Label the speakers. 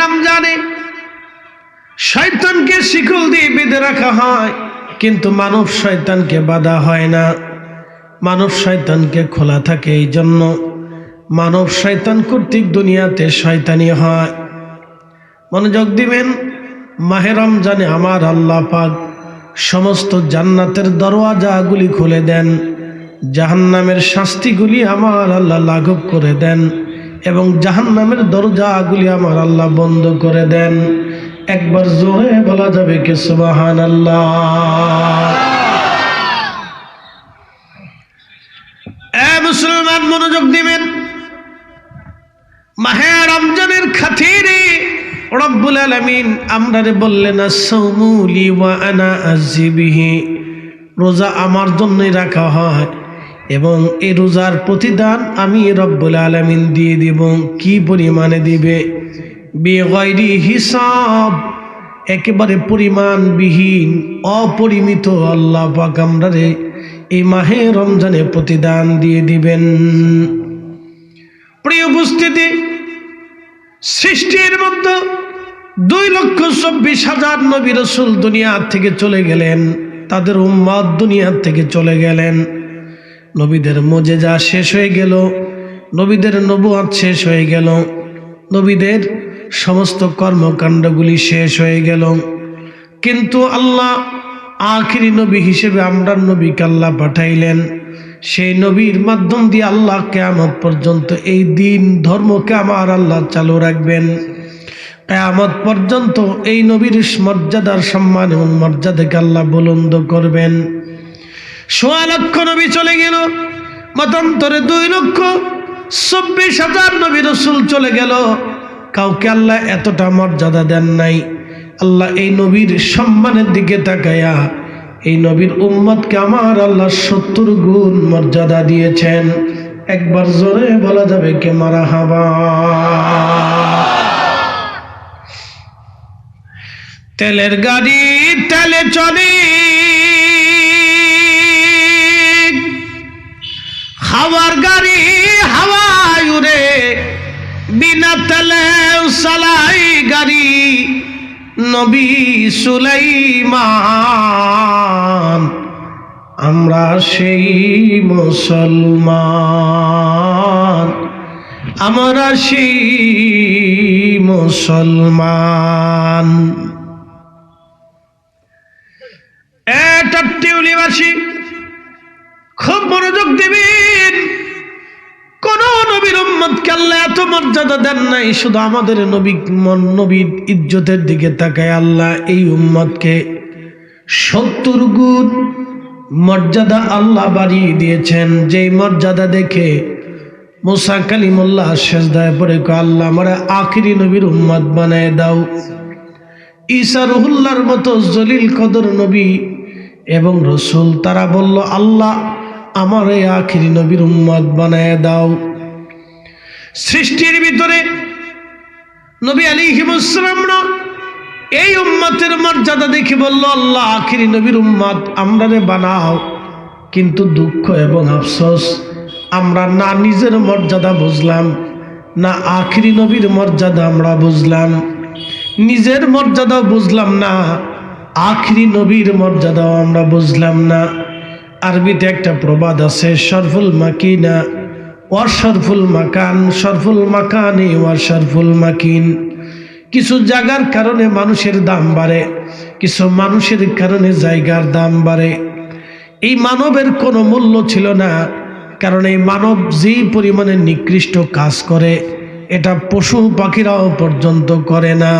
Speaker 1: রমজানে শয়তানকে শিকল দিয়ে বেঁধে রাখা হয়, কিন্তু মানব শয়তানকে বাঁধা হয় না, মানব শয়তানকে খোলা থাকে। এই জন্য মানব শয়তান কর্তৃক দুনিয়াতে শয়তানি হয়। মনোযোগ দিবেন, মাহে রমজানে আমার আল্লাহ পাক সমস্ত জান্নাতের দরওয়াজাগুলি খুলে দেন, জাহান্নামের শাস্তিগুলি আমার আল্লাহ লাঘব করে দেন এবং জাহান্নামের দরজাগুলি আমার আল্লাহ বন্ধ করে দেন। একবার জোরে বলা যাবে কি সুবহানাল্লাহ? মুসলমান মনোযোগ দিবেন, মাহে রমজানের খাতিরে রব্বুল আলামিন আমরারে বললেন আস-সাওমু লি ওয়া আনা আযি বিহি, রোজা আমার জন্যই রাখা হয় এবং এই রোজার প্রতিদান আমি রব্বুল আলামিন দিয়ে দিব। কি পরিমাণে দিবে? বিগাইরি হিসাব, একেবারে পরিমাণবিহীন, অপরিমিত আল্লাহ পাক আমরারে এই মাহে রমজানে প্রতিদান দিয়ে দিবেন। প্রিয় উপস্থিতি, সৃষ্টির মধ্যে 2,24,000 নবী রাসূল দুনিয়া থেকে চলে গেলেন, তাদের উম্মত দুনিয়া থেকে চলে গেলেন। নবীদের মুজিজা শেষ হয়ে গেল, নবীদের নবুয়ত শেষ হয়ে গেল, নবীদের সমস্ত কর্মকাণ্ডগুলি শেষ হয়ে গেল। কিন্তু আল্লাহ আখিরি নবী হিসেবে আমরা নবীকে আল্লাহ পাঠাইলেন। সেই নবীর মাধ্যম দিয়ে আল্লাহ কিয়ামত পর্যন্ত এই দিন ধর্মকে আমার আল্লাহ চালু রাখবেন। কিয়ামত পর্যন্ত এই নবীর মর্যাদার সম্মান এবং মর্যাদাকে আল্লাহ বুলন্দ করবেন। 1.25 লক্ষ নবী চলে গেল, মতান্তরে 2,24,000 নবী রাসূল চলে গেল, কাউকে আল্লাহ এতটা মর্যাদা দেন নাই। আল্লাহ এই নবীর সম্মানের দিকে তাকায়া এই নবীর উম্মতকে আমার আল্লাহ 70 গুণ মর্যাদা দিয়েছেন। একবার জোরে বলা যাবে কে মারহাবা? তেলের গাড়ি তেলে চলে, হাওয়ার গাড়ি হাওয়ায় উড়ে, বিনা তেলে চালাই গাড়ি নবী সুলাইমান। আমরা সেই মুসলমান, আমরা সেই মুসলমান। এটা টিউলিবাসী খুব মনোযোগ দিবেন, কোন নবীর উম্মতকে আল্লাহ এত মর্যাদা দেন নাই। শুধু আমাদের নবীর ইজ্জতের দিকে তাকায় আল্লাহ এই উম্মতকে 70 গুণ মর্যাদা আল্লাহ বাড়িয়ে দিয়েছেন। যেই মর্যাদা দেখে মুসা কালিমুল্লাহ সেজদায় পড়ে কয়, আল্লাহ আমারে আখিরি নবীর উম্মত বানায় দাও। ঈসা রুহুল্লাহর মতো জলিল কদর নবী এবং রসুল, তারা বলল, আল্লাহ আমার এই আখিরি নবীর উম্মত বানায় দাও। সৃষ্টির ভিতরে নবী আলাইহিস সালামরা এই উম্মতের মর্যাদা দেখে বলল, আল্লাহ আখিরি নবীর উম্মত আমরারে বানাও। কিন্তু দুঃখ এবং আফসোস, আমরা না নিজের মর্যাদা বুঝলাম, না আখিরি নবীর মর্যাদা আমরা বুঝলাম। নিজের মর্যাদাও বুঝলাম না, আখিরি নবীর মর্যাদাও আমরা বুঝলাম না। আরবিতে একটা প্রবাদ আছে, শরফুল মাকিনা ওয়া শরফুল মাকান, শরফুল মাকানে ওয়া শরফুল মাকিন। কিছু জায়গার কারণে মানুষের দাম বাড়ে, কিছু মানুষের কারণে জায়গার দাম বাড়ে। এই মানবের কোনো মূল্য ছিল না, কারণ এই মানব যে পরিমাণে নিকৃষ্ট কাজ করে এটা পশু পাখিরাও পর্যন্ত করে না।